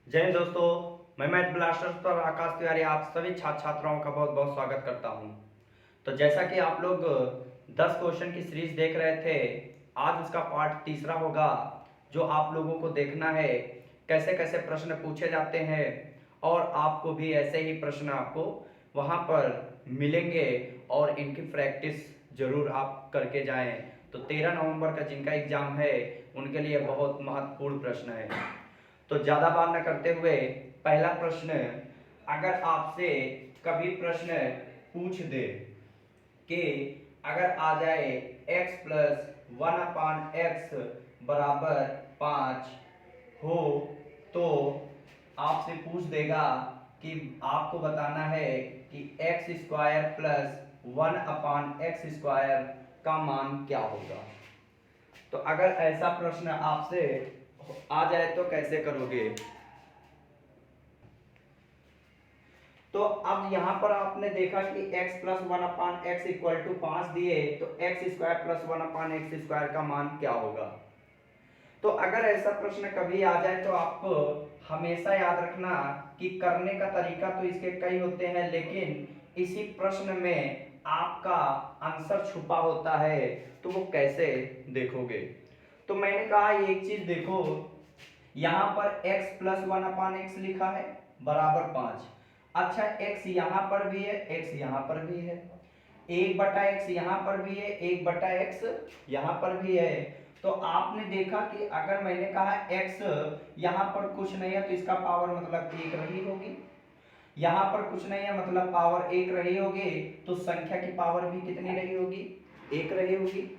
जय हिंद दोस्तों। मैं मैथ ब्लास्टर पर आकाश तिवारी आप सभी छात्र छात्राओं का बहुत बहुत स्वागत करता हूं। तो जैसा कि आप लोग 10 क्वेश्चन की सीरीज देख रहे थे, आज उसका पार्ट तीसरा होगा जो आप लोगों को देखना है कैसे कैसे प्रश्न पूछे जाते हैं और आपको भी ऐसे ही प्रश्न आपको वहां पर मिलेंगे और इनकी प्रैक्टिस जरूर आप करके जाएं। तो 13 नवंबर का जिनका एग्जाम है उनके लिए बहुत महत्वपूर्ण प्रश्न है। तो ज्यादा बात न करते हुए पहला प्रश्न, अगर आपसे कभी प्रश्न पूछ दे कि अगर आ जाए x प्लस 1/x बराबर 5 हो तो आपसे पूछ देगा कि आपको बताना है कि एक्स स्क्वायर प्लस 1/x² का मान क्या होगा। तो अगर ऐसा प्रश्न आपसे आ जाए तो कैसे करोगे। तो अब यहां पर आपने देखा कि x plus 1/x equal to 5 दिए, तो x स्क्वायर प्लस 1/x² का मान क्या होगा। तो अगर ऐसा प्रश्न कभी आ जाए तो आपको हमेशा याद रखना कि करने का तरीका तो इसके कई होते हैं, लेकिन इसी प्रश्न में आपका आंसर छुपा होता है। तो वो कैसे देखोगे। तो मैंने कहा एक चीज देखो, यहां पर x प्लस 1/x लिखा है बराबर 5। अच्छा, x यहां पर भी है, x यहां पर भी है, 1/x यहां पर भी है, 1/x यहां पर भी है। तो आपने देखा कि अगर मैंने कहा x यहां पर कुछ नहीं है तो इसका पावर मतलब 1 रही होगी, यहां पर कुछ नहीं है मतलब पावर 1 रही होगी, तो संख्या की पावर भी कितनी रही होगी, 1 रही होगी।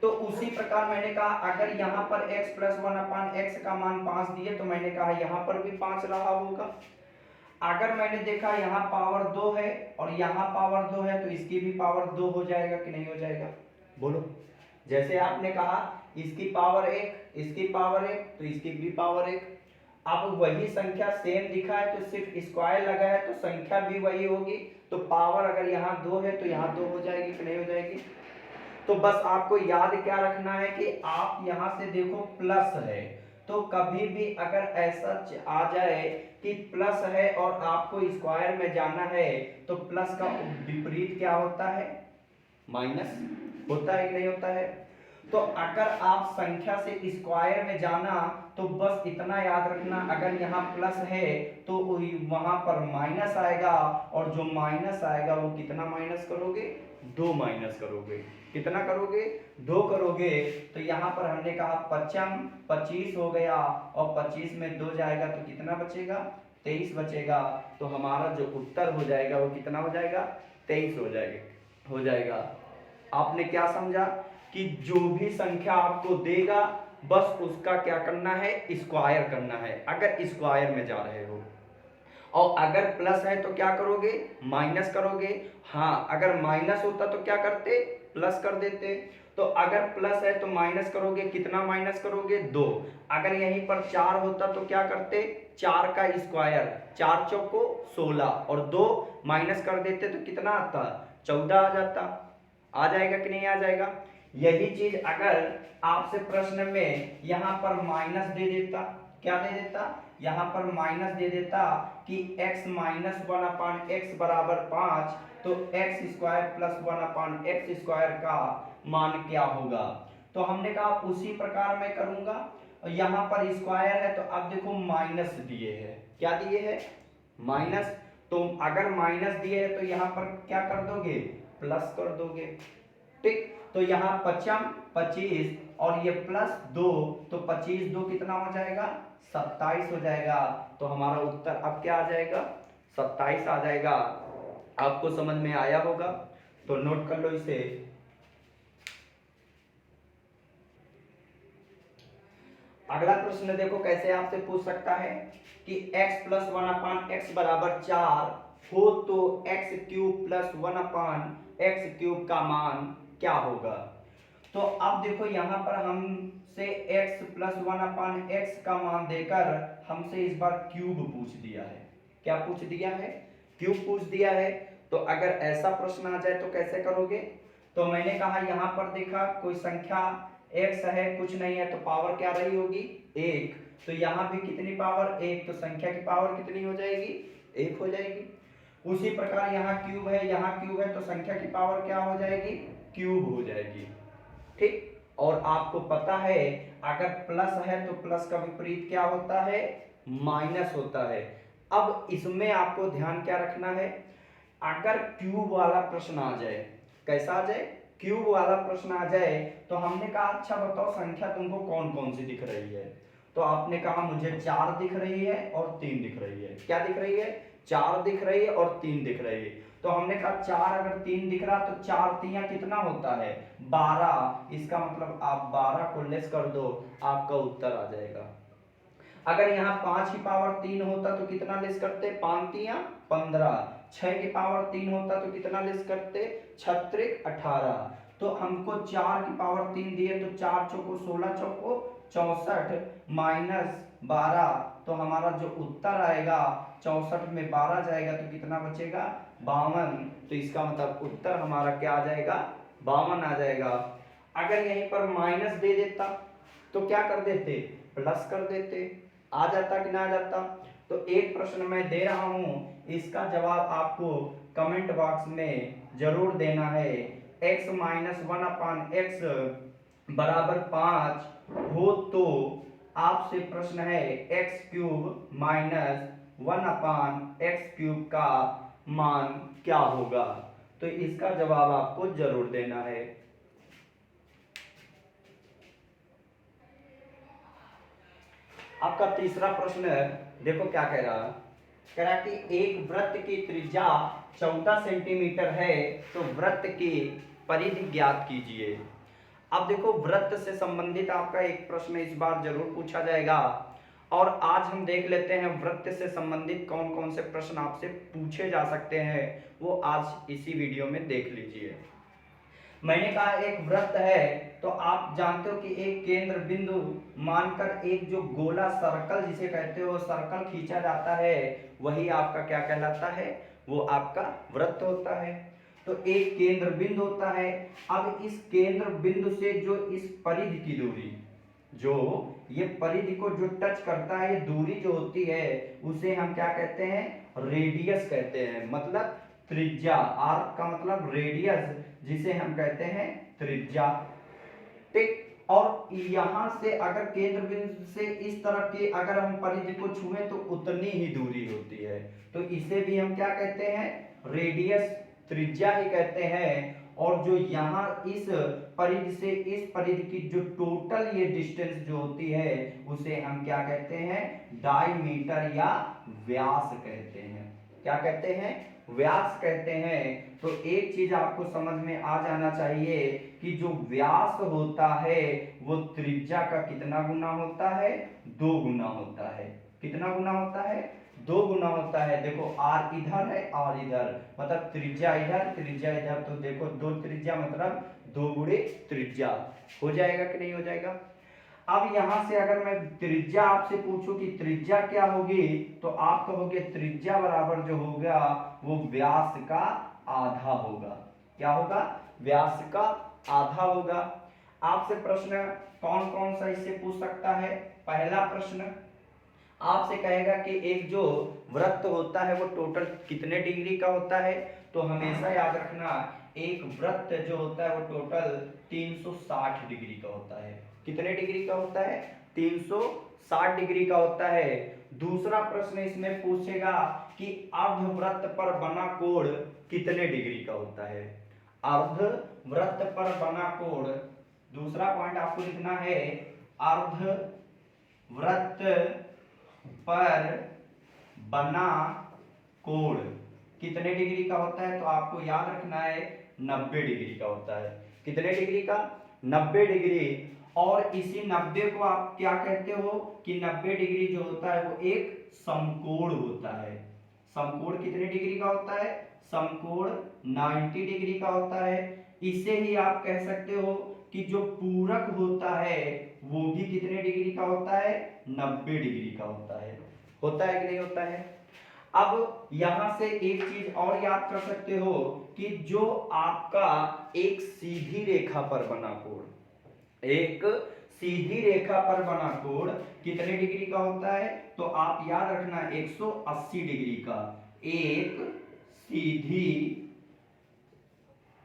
तो उसी प्रकार मैंने कहा अगर यहाँ पर x प्लस 1/x का मान 5 दिए तो मैंने कहा यहाँ पर भी 5 रहा होगा। अगर मैंने देखा यहाँ पावर 2 है और यहाँ पावर 2 है तो इसकी भी पावर 2 हो जाएगा कि नहीं हो जाएगा, बोलो। जैसे आपने कहा इसकी पावर 1, इसकी पावर 1, तो इसकी भी पावर 1। अब वही संख्या सेम दिखा है तो सिर्फ स्क्वायर लगा है तो संख्या भी वही होगी, तो पावर अगर यहाँ 2 है तो यहाँ 2 हो जाएगी कि नहीं हो जाएगी। तो बस आपको याद क्या रखना है कि आप यहां से देखो प्लस है, तो कभी भी अगर ऐसा आ जाए कि प्लस है और आपको स्क्वायर में जाना है तो प्लस का विपरीत क्या होता है, माइनस होता है कि नहीं होता है। तो अगर आप संख्या से स्क्वायर में जाना तो बस इतना याद रखना, अगर यहाँ प्लस है तो वहां पर माइनस आएगा और जो माइनस आएगा वो कितना माइनस करोगे, 2 माइनस करोगे। कितना करोगे, 2 करोगे। तो यहाँ पर हमने कहा 25 हो गया और 25 में 2 जाएगा तो कितना बचेगा, 23 बचेगा। तो हमारा जो उत्तर हो जाएगा वो कितना हो जाएगा, 23 हो जाएगा। आपने क्या समझा कि जो भी संख्या आपको देगा बस उसका क्या करना है, स्क्वायर करना है अगर स्क्वायर में जा रहे हो, और अगर प्लस है तो क्या करोगे, माइनस करोगे। हाँ, अगर माइनस होता तो क्या करते, प्लस कर देते। तो अगर प्लस है तो माइनस करोगे, कितना माइनस करोगे, 2। अगर यहीं पर 4 होता तो क्या करते, 4 का स्क्वायर, 4 चौको 16 और 2 माइनस कर देते तो कितना आता, 14 आ जाता। आ जाएगा कि नहीं आ जाएगा। यही चीज अगर आपसे प्रश्न में यहां पर माइनस दे देता, क्या दे देता, यहां पर माइनस दे देता कि x माइनस 1/x बराबर 5, तो x स्क्वायर प्लस 1/x² का मान क्या होगा। तो हमने कहा उसी प्रकार मैं करूंगा। यहां पर स्क्वायर है तो अब देखो माइनस दिए है, क्या दिए है, माइनस। तो अगर माइनस दिए है तो यहां पर क्या कर दोगे, प्लस कर दोगे। ठीक, तो यहाँ 25 और ये प्लस 2, तो 25 2 कितना हो जाएगा, 27 हो जाएगा। तो हमारा उत्तर अब क्या आ जाएगा, 27 आ जाएगा। आपको समझ में आया होगा, तो नोट कर लो इसे। अगला प्रश्न देखो कैसे आपसे पूछ सकता है कि x प्लस 1/x बराबर 4 हो तो x³ प्लस 1/x³ का मान क्या होगा। तो अब देखो यहाँ पर हमसे x प्लस 1/x का मान देकर हमसे इस बार क्यूब पूछ दिया है। क्या पूछ दिया है, क्यूब पूछ दिया है। तो अगर ऐसा प्रश्न आ जाए तो कैसे करोगे। तो मैंने कहा यहाँ पर देखा कोई संख्या x है, कुछ नहीं है, तो पावर क्या रही होगी, 1। तो यहाँ भी कितनी पावर 1, तो संख्या की पावर कितनी हो जाएगी 1 हो जाएगी। उसी प्रकार यहाँ क्यूब है, यहाँ क्यूब है, तो संख्या की पावर क्या हो जाएगी क्यूब हो जाएगी। ठीक, और आपको पता है अगर प्लस है तो प्लस का विपरीत क्या होता है माइनस होता है। अब इसमें आपको ध्यान क्या रखना है, अगर क्यूब वाला प्रश्न आ जाए, कैसा आ जाए क्यूब वाला प्रश्न आ जाए, तो हमने कहा अच्छा बताओ संख्या तुमको कौन कौन सी दिख रही है, तो आपने कहा मुझे 4 दिख रही है और 3 दिख रही है। क्या दिख रही है 4 दिख रही है और 3 दिख रही है। तो हमने कहा 4 अगर 3 दिख रहा तो 4 3 कितना होता है 12, इसका मतलब आप 12 को लेस कर दो, आपका उत्तर आ जाएगा। अगर यहाँ 5 की पावर 3 होता तो कितना लेस करते 5 3 15, 6 की पावर 3 होता तो कितना लेस करते 6 3 18। तो हमको 4 की पावर 3 दिए तो 4 चौको 16 चौको 64 माइनस 12, तो हमारा जो उत्तर आएगा 64 में 12 जाएगा तो कितना बचेगा 52। तो इसका मतलब उत्तर हमारा क्या आ जाएगा 52 आ जाएगा। अगर यहीं पर माइनस दे देता तो क्या कर देते प्लस कर देते, आ जाता कि ना आ जाता। तो एक प्रश्न मैं दे रहा हूं, इसका जवाब आपको कमेंट बॉक्स में जरूर देना है। x माइनस 1/x बराबर 5 हो तो आपसे प्रश्न है x cube minus 1/x cube का मान क्या होगा, तो इसका जवाब आपको जरूर देना है। आपका तीसरा प्रश्न देखो क्या कह रहा कि एक वृत्त की त्रिज्या 14 सेंटीमीटर है तो वृत्त की परिधि ज्ञात कीजिए। अब देखो वृत्त से संबंधित आपका एक प्रश्न इस बार जरूर पूछा जाएगा, और आज हम देख लेते हैं वृत्त से संबंधित कौन कौन से प्रश्न आपसे पूछे जा सकते हैं, वो आज इसी वीडियो में देख लीजिए। मैंने कहा एक वृत्त है तो आप जानते हो कि एक केंद्र बिंदु मानकर एक जो गोला सर्कल जिसे कहते हो सर्कल खींचा जाता है, वही आपका क्या कहलाता है वो आपका वृत्त होता है। तो एक केंद्र बिंदु होता है, अब इस केंद्र बिंदु से जो इस परिधि की दूरी, जो ये परिधि को जो टच करता है ये दूरी जो होती है उसे हम क्या कहते हैं रेडियस कहते हैं, मतलब त्रिज्या। आर्क का मतलब रेडियस, जिसे हम कहते हैं त्रिज्या। ठीक, और यहां से अगर केंद्र बिंदु से इस तरह के अगर हम परिधि को छुए तो उतनी ही दूरी होती है, तो इसे भी हम क्या कहते हैं रेडियस, त्रिज्या ही कहते हैं। और जो यहाँ इस परिधि से इस परिधि की जो टोटल ये डिस्टेंस जो होती है उसे हम क्या कहते हैं डायमीटर या व्यास कहते हैं। क्या कहते हैं व्यास कहते हैं। तो एक चीज आपको समझ में आ जाना चाहिए कि जो व्यास होता है वो त्रिज्या का कितना गुना होता है 2 गुना होता है। कितना गुना होता है 2 गुना होता है। देखो r इधर है r इधर, मतलब त्रिज्या इधर त्रिज्या इधर, तो देखो 2 त्रिज्या मतलब 2 गुणे त्रिज्या हो जाएगा कि नहीं हो जाएगा। अब यहां से अगर मैं त्रिज्या आपसे पूछूं कि त्रिज्या क्या होगी, तो आप कहोगे त्रिज्या बराबर जो होगा वो व्यास का आधा होगा। क्या होगा व्यास का आधा होगा। आपसे प्रश्न कौन कौन सा इससे पूछ सकता है। पहला प्रश्न आपसे कहेगा कि एक जो वृत्त होता है वो टोटल कितने डिग्री का होता है, तो हमेशा याद रखना एक वृत्त जो होता है वो टोटल 360 डिग्री का होता है। कितने डिग्री का होता है 360 डिग्री का होता है। दूसरा प्रश्न इसमें पूछेगा कि अर्धवृत्त पर बना कोण कितने डिग्री का होता है। अर्धवृत्त पर बना कोण, दूसरा पॉइंट आपको लिखना है अर्धवृत्त पर बना कोण कितने डिग्री का होता है, तो आपको याद रखना है 90 डिग्री का होता है। कितने डिग्री का 90 डिग्री। और इसी 90 को आप क्या कहते हो कि 90 डिग्री जो होता है वो एक समकोण होता है। समकोण कितने डिग्री का होता है समकोण 90 डिग्री का होता है। इसे ही आप कह सकते हो कि जो पूरक होता है वो भी कितने डिग्री का होता है 90 डिग्री का होता है। होता है कि नहीं होता है। अब यहां से एक चीज और याद कर सकते हो कि जो आपका एक सीधी रेखा पर बना कोण, एक सीधी रेखा पर बना कोण कितने डिग्री का होता है? तो आप याद रखना 180 डिग्री का। एक सीधी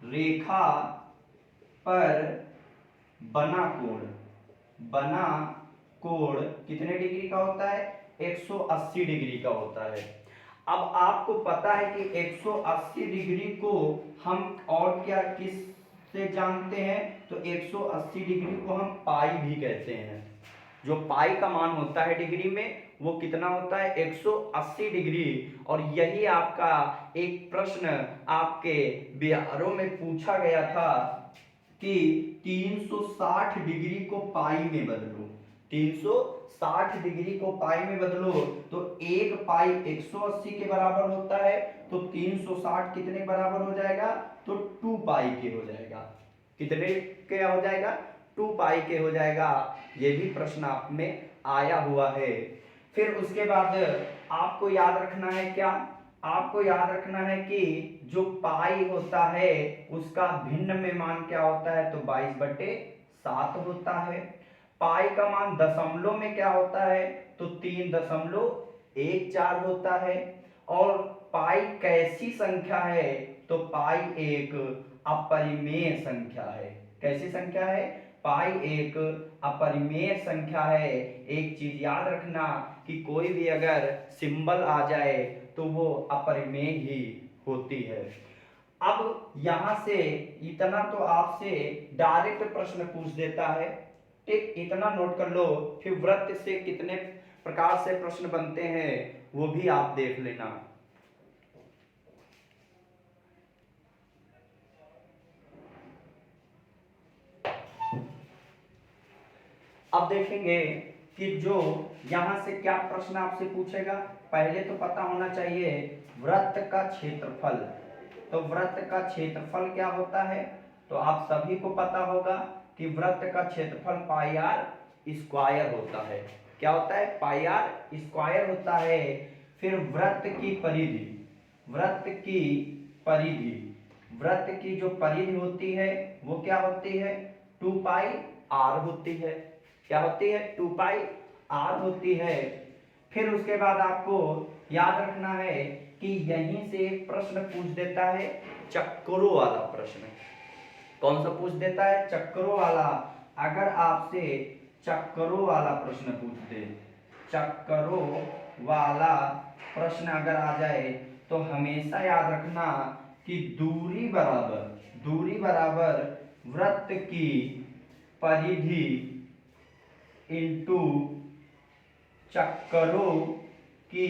रेखा पर बना कोण कितने डिग्री का होता है? 180 डिग्री का होता है। अब आपको पता है कि 180 डिग्री को हम और क्या किस से जानते हैं? तो 180 डिग्री को हम पाई भी कहते हैं। जो पाई का मान होता है डिग्री में वो कितना होता है? 180 डिग्री। और यही आपका एक प्रश्न आपके बिहारों में पूछा गया था कि 360 डिग्री को पाई में बदलो। 360 डिग्री को पाई में बदलो तो एक पाई 180 के बराबर होता है, तो 360 कितने बराबर हो जाएगा? तो 2 पाई के हो जाएगा। कितने के हो जाएगा? 2 पाई के हो जाएगा। ये भी प्रश्न आप में आया हुआ है। फिर उसके बाद आपको याद रखना है क्या? आपको याद रखना है कि जो पाई होता है उसका भिन्न में मान क्या होता है? तो 22/7 होता है। पाई का मान दशमलव में क्या होता है? तो 3.14 होता है। और पाई कैसी संख्या है? तो पाई एक अपरिमेय संख्या है। कैसी संख्या है? पाई एक अपरिमेय संख्या है। एक चीज याद रखना कि कोई भी अगर सिंबल आ जाए तो वो अपरिमेय ही होती है। अब यहां से इतना तो आपसे डायरेक्ट प्रश्न पूछ देता है, ठीक, इतना नोट कर लो। फिर वृत्त से कितने प्रकार से प्रश्न बनते हैं वो भी आप देख लेना। अब देखेंगे कि जो यहां से क्या प्रश्न आपसे पूछेगा। पहले तो पता होना चाहिए वृत्त का क्षेत्रफल। तो वृत्त का क्षेत्रफल क्या होता है? तो आप सभी को पता होगा कि वृत्त का क्षेत्रफल पाई आर स्क्वायर होता है। क्या होता है? पाई आर स्क्वायर होता है। फिर वृत्त की परिधि, वृत्त की जो परिधि होती है वो क्या होती है? 2 पाई आर होती है। क्या होती है? 2 पाई आर होती है। फिर उसके बाद आपको याद रखना है कि यहीं से एक प्रश्न पूछ देता है चक्करों वाला प्रश्न। कौन सा पूछ देता है? चक्करों वाला। अगर आपसे चक्करों वाला प्रश्न पूछ दे, चक्करों वाला प्रश्न अगर आ जाए तो हमेशा याद रखना कि दूरी बराबर वृत्त की परिधि इंटू चक्करों की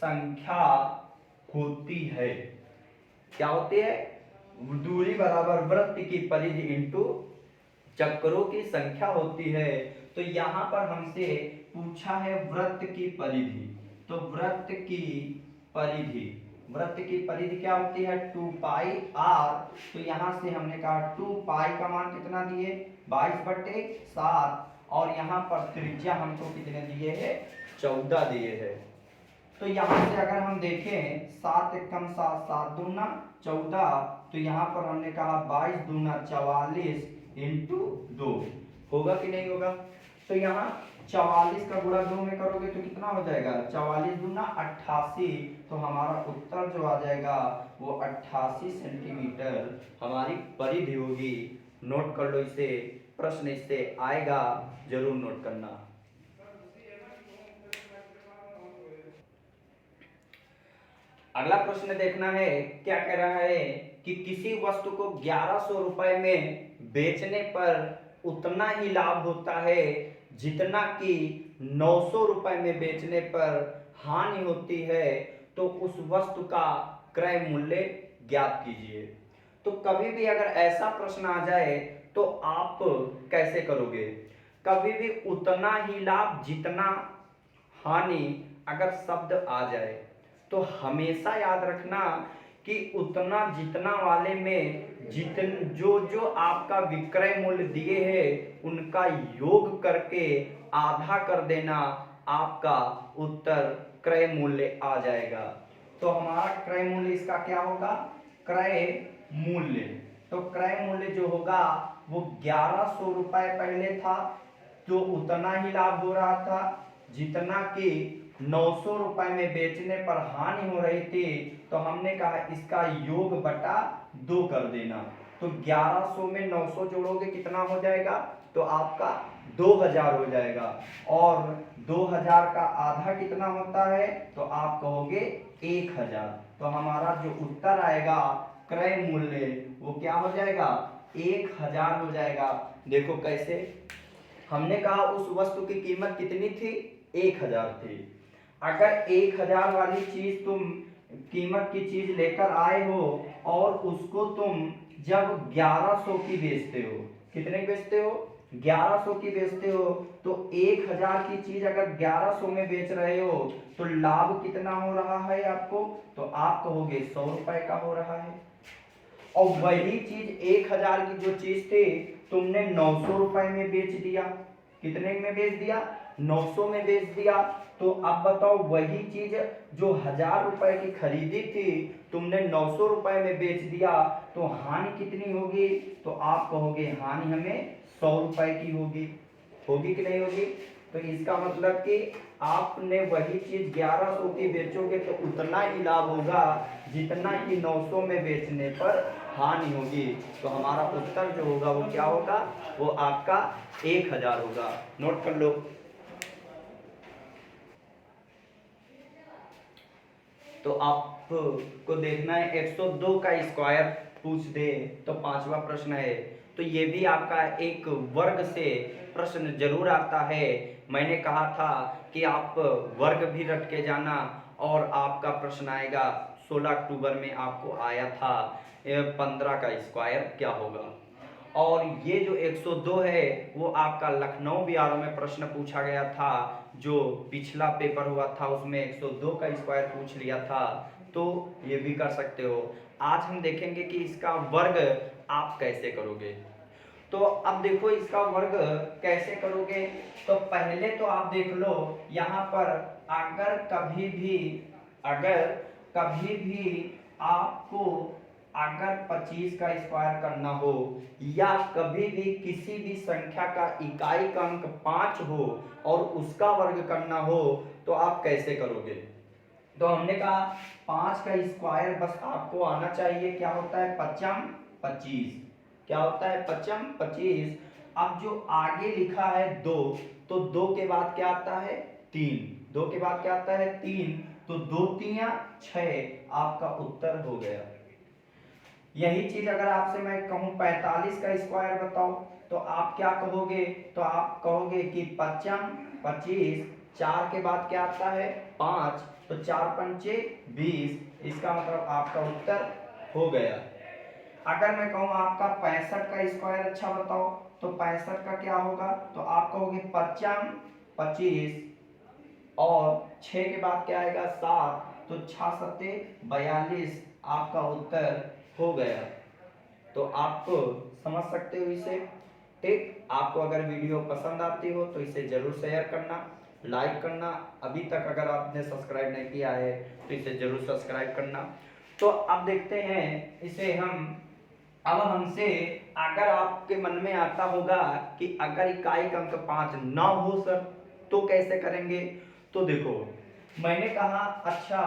संख्या होती है। क्या होती है? दूरी बराबर वृत्त की परिधि इंटू चक्करों की संख्या होती है। तो यहां पर हमसे पूछा है वृत्त की परिधि। तो वृत्त की परिधि क्या होती है? 2 पाई आर। तो यहां से हमने कहा 2 पाई का मान कितना दिए? 22/7। और यहाँ पर त्रिज्या हमको कितने दिए हैं? 14 दिए हैं। तो यहाँ से अगर हम देखें 7 एकम 7, 7 दूना 14। तो यहाँ पर हमने कहा 22 दूना 44 इंटू 2 होगा कि नहीं होगा? तो यहाँ 44 का गुणा 2 में करोगे तो कितना हो जाएगा? 44 दूना 88। तो हमारा उत्तर जो आ जाएगा वो 88 सेंटीमीटर हमारी परिधि होगी। नोट कर लो इसे, प्रश्न इससे आएगा, जरूर नोट करना। अगला प्रश्न देखना है, क्या कह रहा है कि किसी वस्तु को 1100 रुपए में बेचने पर उतना ही लाभ होता है जितना कि 900 रुपए में बेचने पर हानि होती है, तो उस वस्तु का क्रय मूल्य ज्ञात कीजिए। तो कभी भी अगर ऐसा प्रश्न आ जाए तो आप कैसे करोगे? कभी भी उतना ही लाभ जितना हानि अगर शब्द आ जाए तो हमेशा याद रखना कि उतना जितना वाले में जो जो आपका विक्रय मूल्य दिए हैं उनका योग करके आधा कर देना, आपका उत्तर क्रय मूल्य आ जाएगा। तो हमारा क्रय मूल्य इसका क्या होगा? क्रय मूल्य। तो क्रय मूल्य जो होगा वो 1100 रुपए पहले था, तो उतना ही लाभ हो रहा था जितना कि 900 रुपए में बेचने पर हानि हो रही थी। तो हमने कहा इसका योग बटा 2 कर देना। तो 1100 में 900 जोड़ोगे कितना हो जाएगा, तो आपका 2000 हो जाएगा। और 2000 का आधा कितना होता है, तो आप कहोगे 1000। तो हमारा जो उत्तर आएगा क्रय मूल्य वो क्या हो जाएगा, 1000 हो जाएगा। देखो कैसे, हमने कहा उस वस्तु की कीमत कितनी थी, 1000 थी। अगर 1000 वाली चीज तुम कीमत की चीज लेकर आए हो और उसको तुम जब 1100 की बेचते हो, कितने की बेचते हो, 1100 की बेचते हो, तो 1000 की चीज अगर 1100 में बेच रहे हो तो लाभ कितना हो रहा है आपको, तो आप कहोगे 100 रुपए का हो रहा है। और वही चीज 1000 की जो चीज थी तुमने 900 रुपए में बेच दिया, कितने में बेच दिया, 900 में बेच दिया। तो अब बताओ वही चीज जो 1000 रुपए की खरीदी थी तुमने 900 रुपए में बेच दिया, तो हानि कितनी होगी, तो आप कहोगे हानि हमें 100 रुपए की होगी। होगी कि नहीं होगी। तो इसका मतलब कि आपने वही चीज 1100 की बेचोगे तो उतना ही लाभ होगा जितना कि 900 में बेचने पर हानि होगी। तो हमारा उत्तर जो होगा वो क्या होगा, वो आपका 1000 होगा। नोट कर लो। तो आपको देखना है 102 का स्क्वायर पूछ दे तो 5वां प्रश्न है। तो ये भी आपका एक वर्ग से प्रश्न जरूर आता है। मैंने कहा था कि आप वर्ग भी रट के जाना और आपका प्रश्न आएगा 16 अक्टूबर में आपको आया था 15 का स्क्वायर क्या होगा। और ये जो 102 है वो आपका लखनऊ बिहार में प्रश्न पूछा गया था, जो पिछला पेपर हुआ था उसमें 102 का स्क्वायर पूछ लिया था। तो ये भी कर सकते हो। आज हम देखेंगे कि इसका वर्ग आप कैसे करोगे। तो अब देखो इसका वर्ग कैसे करोगे। तो पहले तो आप देख लो यहाँ पर, अगर कभी भी आपको अगर 25 का स्क्वायर करना हो या कभी भी किसी भी संख्या का इकाई का अंक 5 हो और उसका वर्ग करना हो तो आप कैसे करोगे। तो हमने कहा 5 का स्क्वायर बस आपको आना चाहिए, क्या होता है, 5 25, क्या होता है, 5 25। अब जो आगे लिखा है 2, तो 2 के बाद क्या आता है, 3, 2 के बाद क्या आता है, 3, तो 2 3 6, आपका उत्तर हो गया। यही चीज अगर आपसे मैं कहूं 45 का स्क्वायर बताओ तो आप क्या कहोगे, तो आप कहोगे कि 5 25, 4 के बाद क्या आता है, 5, तो 4 पंचे 20, इसका मतलब आपका उत्तर हो गया। अगर मैं कहूं आपका 65 का स्क्वायर अच्छा बताओ तो 65 का क्या होगा, तो आप कहोगे 5 25 और 6 के बाद क्या आएगा, 7, तो 6 सत्ते 42, आपका उत्तर हो गया। तो आप समझ सकते हो इसे। ठीक, आपको अगर वीडियो पसंद आती हो तो इसे जरूर शेयर करना, लाइक करना। अभी तक अगर आपने सब्सक्राइब नहीं किया है तो इसे जरूर सब्सक्राइब करना। तो अब देखते हैं इसे हम। अब हमसे अगर आपके मन में आता होगा कि अगर इकाई का अंक 5 ना हो सर तो कैसे करेंगे। तो देखो मैंने कहा अच्छा,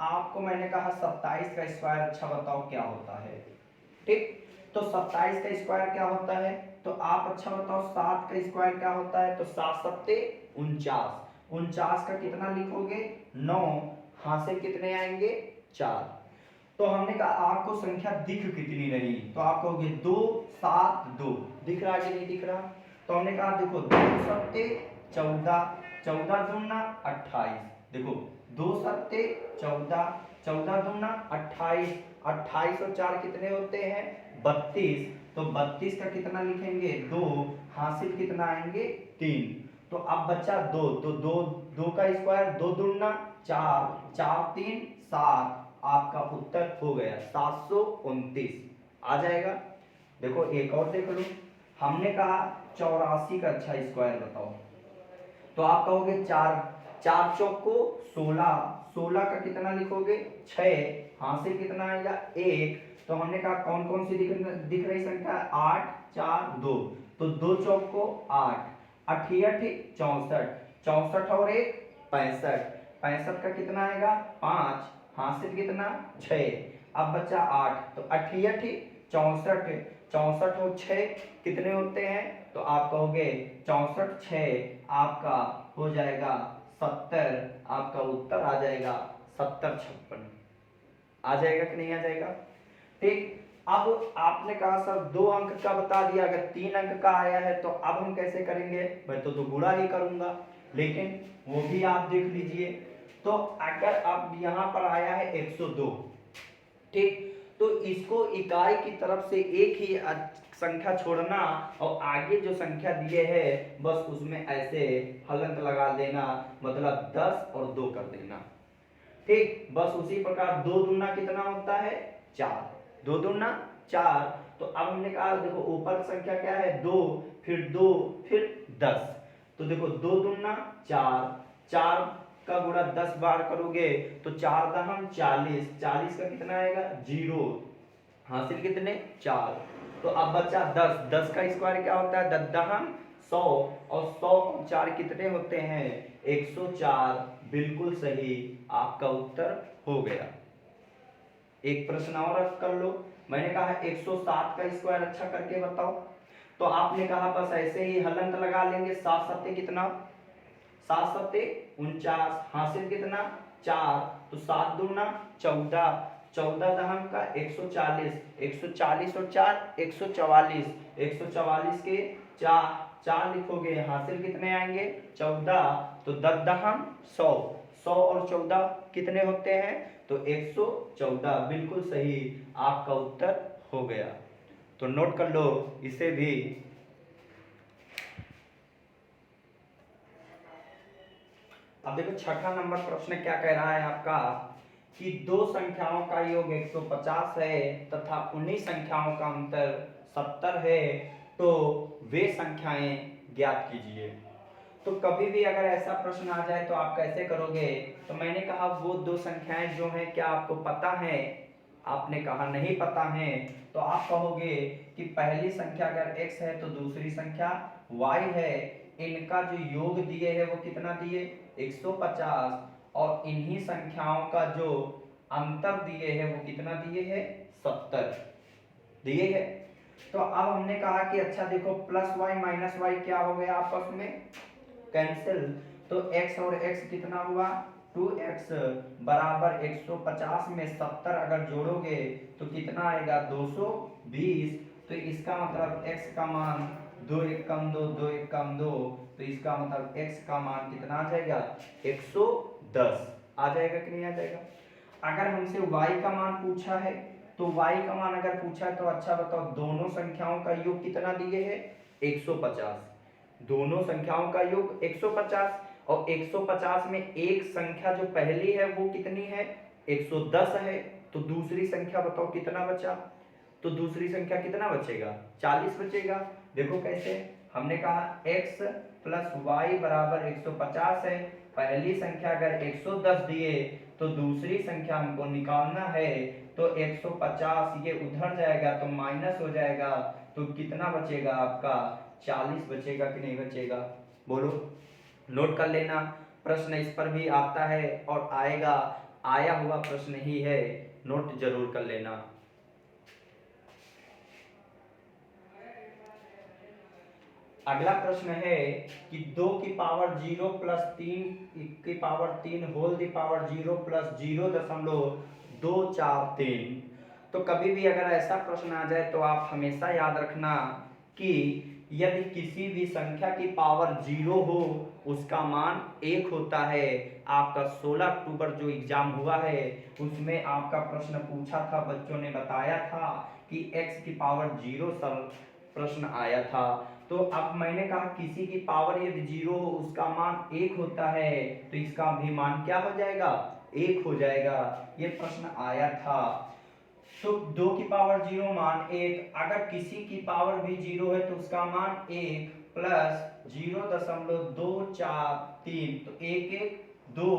आपको मैंने कहा 27 का स्क्वायर अच्छा बताओ क्या होता है। ठीक, तो 27 का स्क्वायर क्या होता है, तो आप अच्छा बताओ 7 का स्क्वायर क्या होता है, तो 7 सत्ते 49, 49 का कितना लिखोगे, 9, हाथ से कितने आएंगे, 4। तो हमने कहा आपको संख्या दिख कितनी रही, तो आप कहोगे 2 7 2, दिख रहा है कि नहीं दिख रहा। तो हमने कहा देखो 2 सत्ते 14, 14 दूना 28, देखो 2 सत्ते 14, 14 दूना 28, 28 और 4 कितने होते हैं, 32, तो 32 का कितना लिखेंगे, 2, हासिल कितना आएंगे, 3। तो अब बच्चा 2, तो 2 का स्क्वायर 2 दूना 4, 4 3 7, आपका उत्तर हो गया 729 आ जाएगा। देखो एक और देख लो, हमने कहा 84 का अच्छा स्क्वायर बताओ, तो आप कहोगे 4 4 चौक को 16, 16 का कितना लिखोगे 6, हासिल कितना आएगा 1। तो हमने कहा कौन कौन सी दिख रही संख्या 8 4 2, तो 2 चौक को 8, 8 64, 64 और 1 65, 65 का कितना आएगा 5, हासिल कितना 6। अब बचा 8, तो 8 64, 64 और 6 कितने होते हैं, तो आप कहोगे 64 6 आपका हो जाएगा 70, आपका उत्तर आ जाएगा 70 56। आ जाएगा कि नहीं आ जाएगा? ठीक। अब आपने कहा सर 2 अंक का बता दिया, अगर 3 अंक का आया है तो अब हम कैसे करेंगे, मैं तो गुणा ही करूंगा, लेकिन वो भी आप देख लीजिए। तो अगर अब यहाँ पर आया है 102, ठीक, तो इसको इकाई की तरफ से एक ही संख्या छोड़ना और आगे जो संख्या दिए है बस उसमें ऐसे हलंत लगा देना, मतलब 10 और 2 कर देना। ठीक, बस उसी प्रकार 2 दूना कितना होता है 4, 2 दूना 4। तो अब हमने कहा देखो ऊपर संख्या क्या है 2, फिर 2 फिर 10, तो देखो 2 दूना 4, 4 का गुणा 10 बार करोगे तो 4 दहम 40, 40 का कितना आएगा 0, हासिल कितने 4। तो अब बचा 10, 10 का स्क्वायर क्या होता है 10 दहम 100, और 100 और 4 कितने होते हैं 104, बिल्कुल सही, आपका उत्तर हो गया। एक प्रश्न और कर लो, मैंने कहा 107 का स्क्वायर अच्छा करके बताओ, तो आपने कहा बस ऐसे ही हलंत लगा लेंगे, 7 सत्ते कितना 7 सत्ते 49, हासिल कितना 4, तो 7 दूना 14, 14 दहम का 140, 140 और 4 144, 144 के 4 लिखोगे, हासिल कितने आएंगे 14, तो 10 दहम 100, 100 और 14 कितने होते हैं, तो 114, बिल्कुल सही, आपका उत्तर हो गया। तो नोट कर लो इसे भी। अब देखो छठा नंबर प्रश्न क्या कह रहा है आपका, कि दो संख्याओं का योग 150 है तथा उन्हीं संख्याओं का अंतर 70 है, तो वे संख्याएं ज्ञात कीजिए। तो कभी भी अगर ऐसा प्रश्न आ जाए तो आप कैसे करोगे, तो मैंने कहा वो दो संख्याएं जो हैं क्या आपको पता है, आपने कहा नहीं पता है, तो आप कहोगे कि पहली संख्या अगर x है तो दूसरी संख्या y है, इनका जो योग दिए है वो कितना दिए 150, और इन्हीं संख्याओं का जो अंतर दिए है वो कितना दिए है 70 दिए है। तो अब हमने कहा कि अच्छा देखो प्लस वाई माइनस वाई क्या हो गया आपस में कैंसिल, तो x और x कितना हुआ 2x बराबर 150 में 70 अगर जोड़ोगे तो कितना आएगा 220, तो इसका मतलब x का मान 2 1 कम 2 2 1 कम 2, तो इसका मतलब x का मान कितना आ जाएगा 110, आ जाएगा कि नहीं आ जाएगा। अगर हमसे y का मान पूछा है तो y का मान अगर पूछा है तो अच्छा बताओ दोनों संख्याओं का योग कितना दिए है 150, दोनों संख्याओं का योग 150, और 150 में एक संख्या जो पहली है वो कितनी है 110 है, तो दूसरी संख्या बताओ कितना बचा, तो दूसरी संख्या कितना बचेगा 40 बचेगा। देखो कैसे, हमने कहा x प्लस वाई बराबर 150 है, पहली संख्या अगर 110 दिए तो दूसरी संख्या हमको निकालना है, तो 150 ये उधर जाएगा तो माइनस हो जाएगा, तो कितना बचेगा आपका 40 बचेगा कि नहीं बचेगा, बोलो। नोट कर लेना, प्रश्न इस पर भी आता है और आएगा, आया हुआ प्रश्न ही है, नोट जरूर कर लेना। अगला प्रश्न है कि 2 की पावर 0 प्लस 3 की power 3 whole the power 0 plus 0.243। तो कभी भी अगर ऐसा प्रश्न आ जाए तो आप हमेशा याद रखना कि यदि किसी भी संख्या की पावर 0 हो उसका मान 1 होता है। आपका 16 अक्टूबर जो एग्जाम हुआ है उसमें आपका प्रश्न पूछा था, बच्चों ने बताया था कि x की पावर 0 प्रश्न आया था। तो अब मैंने कहा किसी की पावर यदि 0 हो उसका मान 1 होता है, तो इसका भी मान क्या हो जाएगा 1 हो जाएगा, ये प्रश्न आया था। तो 2 की पावर 0 मान 1, अगर किसी की पावर भी 0 है तो उसका मान 1 प्लस 0.243, तो 1 1 2,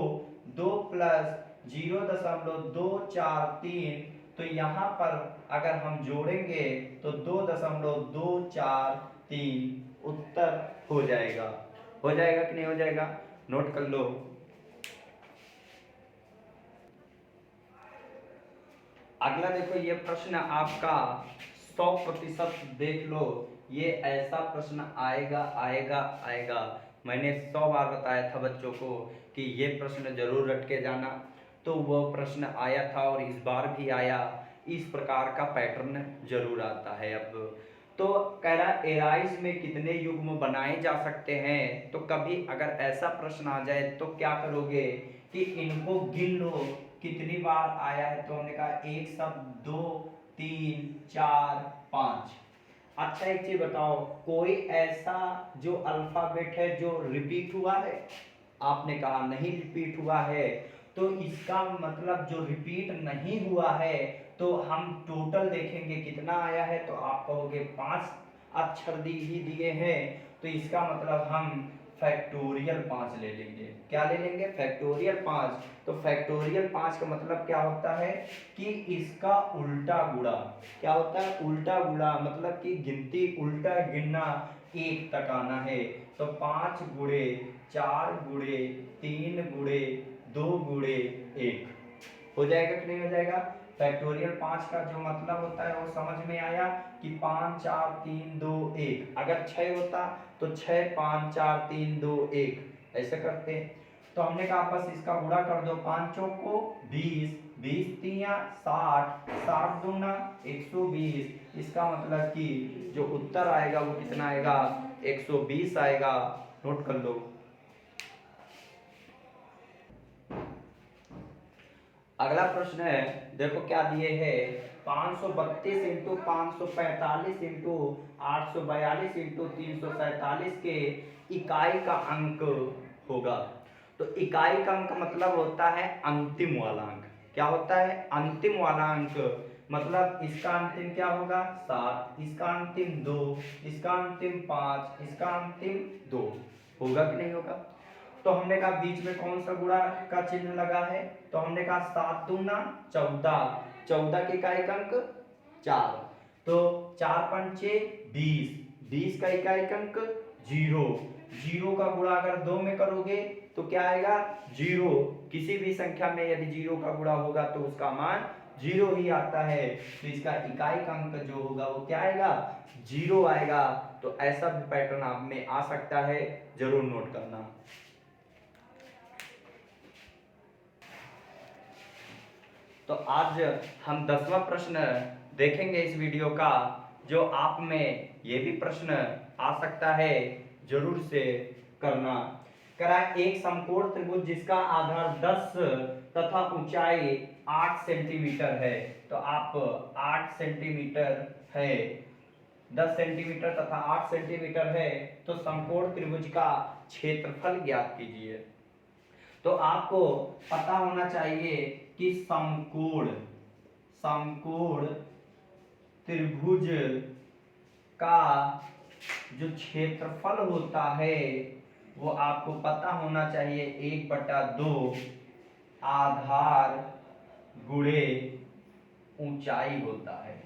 2 प्लस 0.243, तो यहाँ पर अगर हम जोड़ेंगे तो 2.243 उत्तर हो जाएगा। हो जाएगा कि नहीं हो जाएगा? नोट कर लो। अगला देखो, ये प्रश्न आपका 100% देख लो, ये ऐसा प्रश्न आएगा आएगा आएगा। मैंने 100 बार बताया था बच्चों को कि ये प्रश्न जरूर रट के जाना, तो वो प्रश्न आया था और इस बार भी आया। इस प्रकार का पैटर्न जरूर आता है। अब तो कह रहा एराइज में कितने युग्म बनाए जा सकते हैं, तो कभी अगर ऐसा प्रश्न आ जाए तो क्या करोगे कि इनको गिन लो कितनी बार आया है। तो हमने कहा 1 शब्द, 2, 3, 4, 5। अच्छा एक चीज बताओ, कोई ऐसा जो अल्फाबेट है जो रिपीट हुआ है? आपने कहा नहीं रिपीट हुआ है, तो इसका मतलब जो रिपीट नहीं हुआ है तो हम टोटल देखेंगे कितना आया है, तो आप कहोगे 5 अक्षर ही दिए हैं, तो इसका मतलब हम फैक्टोरियल 5 ले लेंगे। क्या ले लेंगे? फैक्टोरियल 5। तो फैक्टोरियल 5 का मतलब क्या होता है कि इसका उल्टा गुणा। क्या होता है? उल्टा गुणा, मतलब कि गिनती उल्टा गिनना 1 तक आना है। तो 5 गुणे 4 गुणे 3 गुणे 2 गुणे 1 हो जाएगा कि नहीं हो जाएगा? फैक्टोरियल 5 का जो मतलब होता है वो समझ में आया कि 5 4 3 2 1। अगर 6 होता तो 6 5 4 3 2 1 ऐसे करते। तो हमने कहा बस इसका गुणा कर दो, 5 चौक को 20, 20 तिया 60, 60 दूना 120। इसका मतलब कि जो उत्तर आएगा वो कितना आएगा? 120 आएगा। नोट कर लो। अगला प्रश्न है, देखो क्या दिए है, 532 इंटू 545 इंटू 842 इंटू 347 के इकाई का अंक होगा। तो इकाई का अंक मतलब होता है अंतिम वाला अंक। क्या होता है? अंतिम वाला अंक। मतलब इसका अंतिम क्या होगा? 7, इसका अंतिम 2, इसका अंतिम 5, इसका अंतिम 2। होगा कि नहीं होगा? तो हमने कहा बीच में कौन सा गुणा का चिन्ह लगा है, तो हमने कहा 7 दूना 14, 14 के इकाई का अंक 4, तो 4 पंचे 20, 20 का इकाई का अंक 0, 0 का गुणा अगर 2 में करोगे तो क्या आएगा? 0। किसी भी संख्या में यदि 0 का गुणा होगा तो उसका मान 0 ही आता है। तो इसका इकाई का अंक जो होगा वो क्या आएगा? 0 आएगा। तो ऐसा भी पैटर्न आप में आ सकता है, जरूर नोट करना। तो आज हम 10वां प्रश्न देखेंगे इस वीडियो का, जो आप में ये भी प्रश्न आ सकता है, जरूर से करना। करा एक समकोण त्रिभुज जिसका आधार 10 तथा ऊंचाई 8 सेंटीमीटर है। तो आप 8 सेंटीमीटर है, 10 सेंटीमीटर तथा 8 सेंटीमीटर है, तो समकोण त्रिभुज का क्षेत्रफल ज्ञात कीजिए। तो आपको पता होना चाहिए कि समकोण त्रिभुज का जो क्षेत्रफल होता है वो आपको पता होना चाहिए 1/2 आधार गुणे ऊंचाई होता है।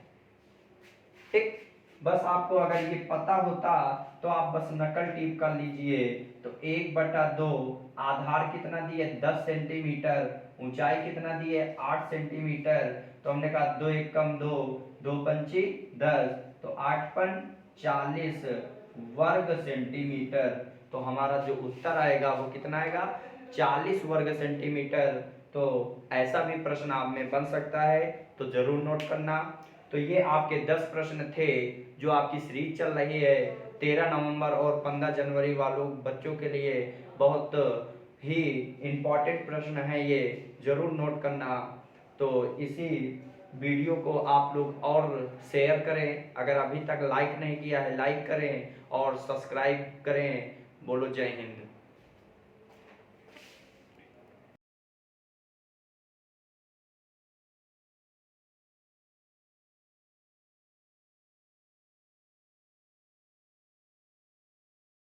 ठीक, बस आपको अगर ये पता होता तो आप बस नकल टिप कर लीजिए। तो 1/2 आधार कितना दिए? 10 सेंटीमीटर, ऊंचाई कितना दिए? 8 सेंटीमीटर। तो हमने कहा 2 1 कम 2, 2 पंची 10, तो 8 पन 40 वर्ग सेंटीमीटर। तो हमारा जो उत्तर आएगा वो कितना आएगा? 40 वर्ग सेंटीमीटर। तो ऐसा भी प्रश्न आप में बन सकता है, तो जरूर नोट करना। तो ये आपके 10 प्रश्न थे जो आपकी सीरीज चल रही है 13 नवंबर और 15 जनवरी वालों बच्चों के लिए। बहुत ही इम्पोर्टेंट प्रश्न है ये, जरूर नोट करना। तो इसी वीडियो को आप लोग और शेयर करें, अगर अभी तक लाइक नहीं किया है लाइक करें और सब्सक्राइब करें। बोलो जय हिंद।